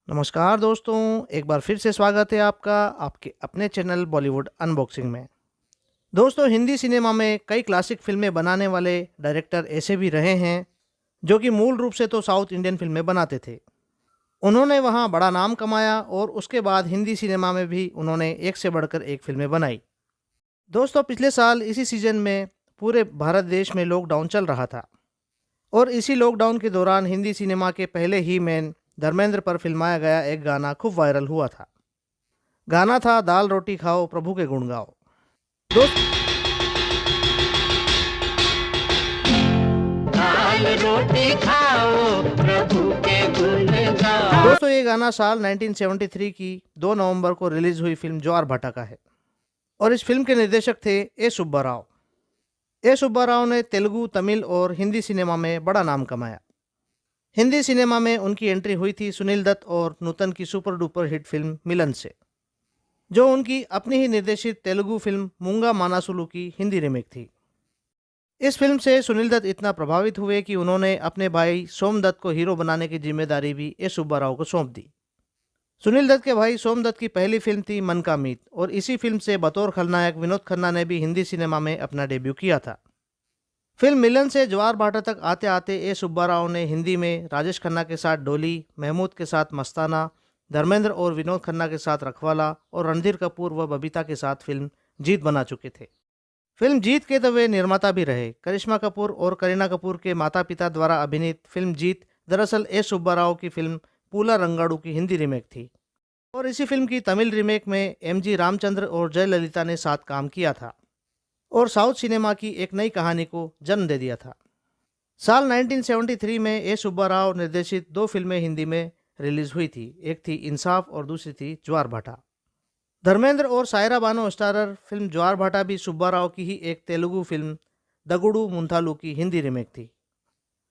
नमस्कार दोस्तों, एक बार फिर से स्वागत है आपका आपके अपने चैनल बॉलीवुड अनबॉक्सिंग में। दोस्तों, हिंदी सिनेमा में कई क्लासिक फिल्में बनाने वाले डायरेक्टर ऐसे भी रहे हैं जो कि मूल रूप से तो साउथ इंडियन फिल्में बनाते थे। उन्होंने वहां बड़ा नाम कमाया और उसके बाद हिंदी सिनेमा में भी उन्होंने एक से बढ़कर एक फिल्में बनाई। दोस्तों, पिछले साल इसी सीजन में पूरे भारत देश में लॉकडाउन चल रहा था और इसी लॉकडाउन के दौरान हिंदी सिनेमा के पहले ही मैन धर्मेंद्र पर फिल्माया गया एक गाना खूब वायरल हुआ था। गाना था दाल रोटी खाओ प्रभु के गुण गाओ। दोस्त दाल रोटी खाओ प्रभु के गुण गाओ। दोस्तों ये गाना साल 1973 की 2 नवंबर को रिलीज हुई फिल्म ज्वार भाटा का है और इस फिल्म के निर्देशक थे ए सुब्बा राव। ए सुब्बा राव ने तेलुगु, तमिल और हिंदी सिनेमा में बड़ा नाम कमाया। हिंदी सिनेमा में उनकी एंट्री हुई थी सुनील दत्त और नूतन की सुपर डुपर हिट फिल्म मिलन से, जो उनकी अपनी ही निर्देशित तेलुगु फिल्म मूंगा मानासुलू की हिंदी रीमेक थी। इस फिल्म से सुनील दत्त इतना प्रभावित हुए कि उन्होंने अपने भाई सोमदत्त को हीरो बनाने की जिम्मेदारी भी ए सुब्बा राव को सौंप दी। सुनील दत्त के भाई सोमदत्त की पहली फिल्म थी मन का मीत और इसी फिल्म से बतौर खलनायक विनोद खन्ना ने भी हिंदी सिनेमा में अपना डेब्यू किया था। फिल्म मिलन से ज्वार भाटा तक आते आते ए सुब्बा राव ने हिंदी में राजेश खन्ना के साथ डोली, महमूद के साथ मस्ताना, धर्मेंद्र और विनोद खन्ना के साथ रखवाला और रणधीर कपूर व बबीता के साथ फिल्म जीत बना चुके थे। फिल्म जीत के तो वे निर्माता भी रहे। करिश्मा कपूर और करीना कपूर के माता पिता द्वारा अभिनीत फिल्म जीत दरअसल ए सुब्बा राव की फिल्म पूला रंगाड़ू की हिंदी रीमेक थी और इसी फिल्म की तमिल रीमेक में एमजी रामचंद्र और जयललिता ने साथ काम किया था और साउथ सिनेमा की एक नई कहानी को जन्म दे दिया था। साल 1973 में ए सुब्बा राव निर्देशित 2 फिल्में हिंदी में रिलीज हुई थी। एक थी इंसाफ और दूसरी थी ज्वार भाटा। धर्मेंद्र और सायरा बानो स्टारर फिल्म ज्वार भाटा भी सुब्बा राव की ही एक तेलुगु फिल्म दगुडू मुंथालू की हिंदी रीमेक थी।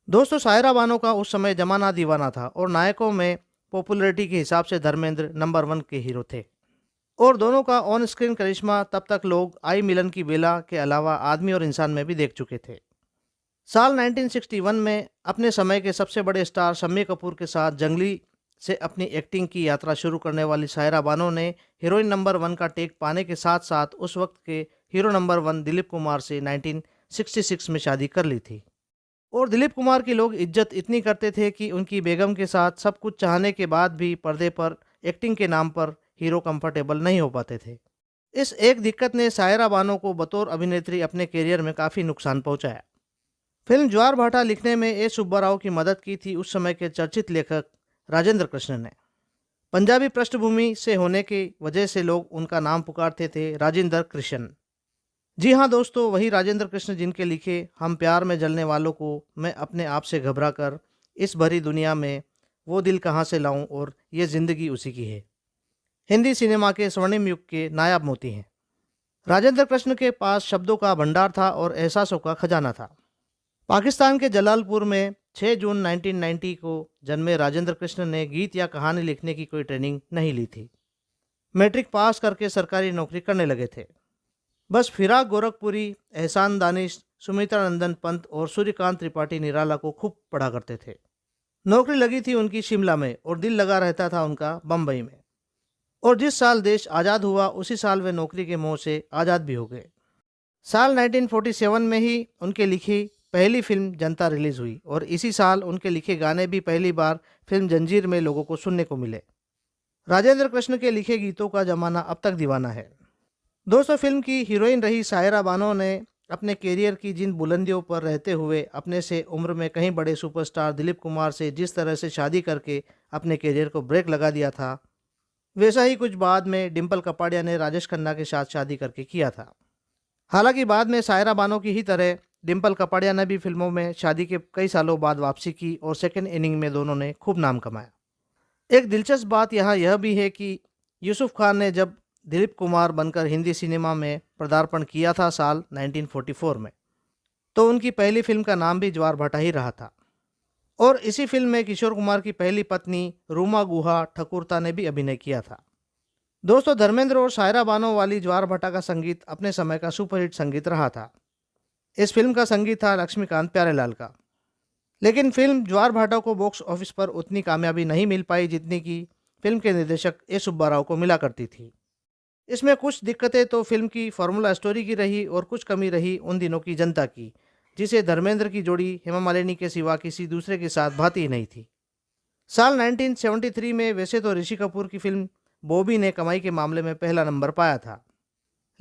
दोस्तों, सायरा बानो का उस समय जमाना दीवाना था और नायकों में पॉपुलैरिटी के हिसाब से धर्मेंद्र नंबर 1 के हीरो थे और दोनों का ऑन स्क्रीन करिश्मा तब तक लोग आई मिलन की बेला के अलावा आदमी और इंसान में भी देख चुके थे। साल 1961 में अपने समय के सबसे बड़े स्टार शम्मी कपूर के साथ जंगली से अपनी एक्टिंग की यात्रा शुरू करने वाली सायरा बानो ने हीरोइन नंबर 1 का टेक पाने के साथ साथ उस वक्त के हीरो नंबर 1 दिलीप कुमार से 1966 में शादी कर ली थी और दिलीप कुमार की लोग इज्जत इतनी करते थे कि उनकी बेगम के साथ सब कुछ चाहने के बाद भी पर्दे पर एक्टिंग के नाम पर हीरो कंफर्टेबल नहीं हो पाते थे। इस एक दिक्कत ने सायरा बानो को बतौर अभिनेत्री अपने करियर में काफ़ी नुकसान पहुंचाया। फिल्म ज्वार भाटा लिखने में ए सुब्बा राव की मदद की थी उस समय के चर्चित लेखक राजेंद्र कृष्ण ने। पंजाबी पृष्ठभूमि से होने की वजह से लोग उनका नाम पुकारते थे राजेंद्र कृष्ण। जी हाँ दोस्तों, वही राजेंद्र कृष्ण जिनके लिखे हम प्यार में जलने वालों को मैं अपने आप से घबरा कर इस भरी दुनिया में वो दिल कहाँ से लाऊं और ये ज़िंदगी उसी की है हिंदी सिनेमा के स्वर्णिम युग के नायाब मोती हैं। राजेंद्र कृष्ण के पास शब्दों का भंडार था और एहसासों का खजाना था। पाकिस्तान के जलालपुर में 6 जून 1990 को जन्मे राजेंद्र कृष्ण ने गीत या कहानी लिखने की कोई ट्रेनिंग नहीं ली थी। मैट्रिक पास करके सरकारी नौकरी करने लगे थे। बस फिराक गोरखपुरी, एहसान दानिश, सुमित्रा नंदन पंत और सूर्यकांत त्रिपाठी निराला को खूब पढ़ा करते थे। नौकरी लगी थी उनकी शिमला में और दिल लगा रहता था उनका बम्बई में। और जिस साल देश आज़ाद हुआ उसी साल वे नौकरी के मोह से आज़ाद भी हो गए। साल 1947 में ही उनके लिखी पहली फिल्म जनता रिलीज हुई और इसी साल उनके लिखे गाने भी पहली बार फिल्म जंजीर में लोगों को सुनने को मिले। राजेंद्र कृष्ण के लिखे गीतों का जमाना अब तक दीवाना है। दोस्तों, फिल्म की हीरोइन रही सायरा बानो ने अपने कैरियर की जिन बुलंदियों पर रहते हुए अपने से उम्र में कहीं बड़े सुपरस्टार दिलीप कुमार से जिस तरह से शादी करके अपने कैरियर को ब्रेक लगा दिया था, वैसा ही कुछ बाद में डिम्पल कपाड़िया ने राजेश खन्ना के साथ शादी करके किया था। हालांकि बाद में सायरा बानो की ही तरह डिम्पल कपाड़िया ने भी फिल्मों में शादी के कई सालों बाद वापसी की और सेकेंड इनिंग में दोनों ने खूब नाम कमाया। एक दिलचस्प बात यहाँ यह भी है कि यूसुफ खान ने जब दिलीप कुमार बनकर हिंदी सिनेमा में पदार्पण किया था साल 1944 में, तो उनकी पहली फिल्म का नाम भी ज्वार भाटा ही रहा था और इसी फिल्म में किशोर कुमार की पहली पत्नी रूमा गुहा ठकुरता ने भी अभिनय किया था। दोस्तों, धर्मेंद्र और सायरा बानो वाली ज्वार भाटा का संगीत अपने समय का सुपरहिट संगीत रहा था। इस फिल्म का संगीत था लक्ष्मीकांत प्यारेलाल का। लेकिन फिल्म ज्वार भाटा को बॉक्स ऑफिस पर उतनी कामयाबी नहीं मिल पाई जितनी कि फिल्म के निर्देशक ए सुब्बा राव को मिला करती थी। इसमें कुछ दिक्कतें तो फिल्म की फॉर्मूला स्टोरी की रही और कुछ कमी रही उन दिनों की जनता की, जिसे धर्मेंद्र की जोड़ी हेमा मालिनी के सिवा किसी दूसरे के साथ भाती ही नहीं थी। साल 1973 में वैसे तो ऋषि कपूर की फिल्म बॉबी ने कमाई के मामले में पहला नंबर पाया था,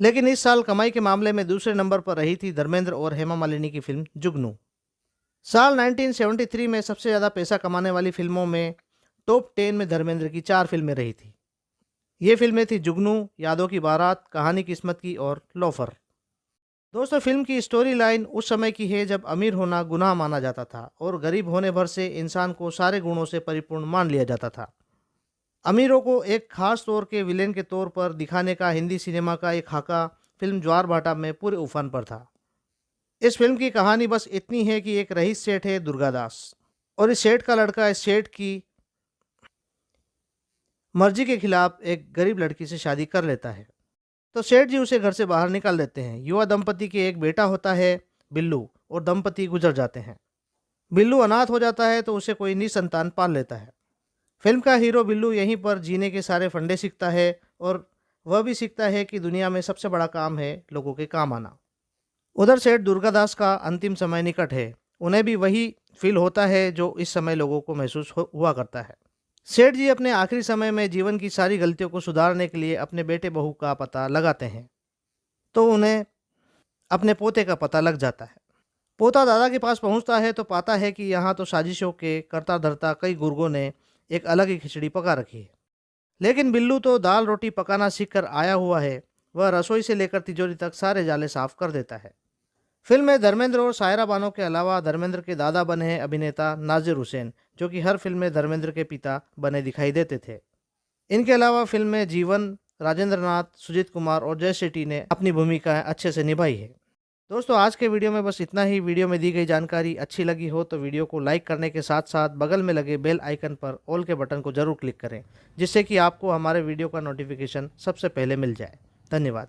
लेकिन इस साल कमाई के मामले में दूसरे नंबर पर रही थी धर्मेंद्र और हेमा मालिनी की फिल्म जुगनू। साल 1973 में सबसे ज़्यादा पैसा कमाने वाली फिल्मों में टॉप 10 में धर्मेंद्र की 4 फिल्में रही थी। ये फिल्में थी जुगनू, यादों की बारात, कहानी किस्मत की और लोफर। दोस्तों, फिल्म की स्टोरी लाइन उस समय की है जब अमीर होना गुनाह माना जाता था और गरीब होने भर से इंसान को सारे गुणों से परिपूर्ण मान लिया जाता था। अमीरों को एक खास तौर के विलेन के तौर पर दिखाने का हिंदी सिनेमा का एक खाका फिल्म ज्वार भाटा में पूरे उफान पर था। इस फिल्म की कहानी बस इतनी है कि एक रईस सेठ है दुर्गादास, और इस सेठ का लड़का इस सेठ की मर्जी के खिलाफ एक गरीब लड़की से शादी कर लेता है, तो सेठ जी उसे घर से बाहर निकाल देते हैं। युवा दंपति के एक बेटा होता है बिल्लू, और दंपति गुजर जाते हैं। बिल्लू अनाथ हो जाता है तो उसे कोई निसंतान पाल लेता है। फिल्म का हीरो बिल्लू यहीं पर जीने के सारे फंडे सीखता है, और वह भी सीखता है कि दुनिया में सबसे बड़ा काम है लोगों के काम आना। उधर सेठ दुर्गादास का अंतिम समय निकट है, उन्हें भी वही फील होता है जो इस समय लोगों को महसूस हुआ करता है। सेठ जी अपने आखिरी समय में जीवन की सारी गलतियों को सुधारने के लिए अपने बेटे बहू का पता लगाते हैं, तो उन्हें अपने पोते का पता लग जाता है। पोता दादा के पास पहुंचता है तो पाता है कि यहाँ तो साजिशों के करता धरता कई गुर्गों ने एक अलग ही खिचड़ी पका रखी है। लेकिन बिल्लू तो दाल रोटी पकाना सीख कर आया हुआ है, वह रसोई से लेकर तिजोरी तक सारे जाले साफ कर देता है। फिल्म में धर्मेंद्र और सायरा बानो के अलावा धर्मेंद्र के दादा बने हैं अभिनेता नाजिर हुसैन, जो कि हर फिल्म में धर्मेंद्र के पिता बने दिखाई देते थे। इनके अलावा फिल्म में जीवन, राजेंद्र नाथ, सुजीत कुमार और जय शेट्टी ने अपनी भूमिकाएं अच्छे से निभाई है। दोस्तों, आज के वीडियो में बस इतना ही। वीडियो में दी गई जानकारी अच्छी लगी हो तो वीडियो को लाइक करने के साथ साथ बगल में लगे बेल आइकन पर ऑल के बटन को जरूर क्लिक करें, जिससे कि आपको हमारे वीडियो का नोटिफिकेशन सबसे पहले मिल जाए। धन्यवाद।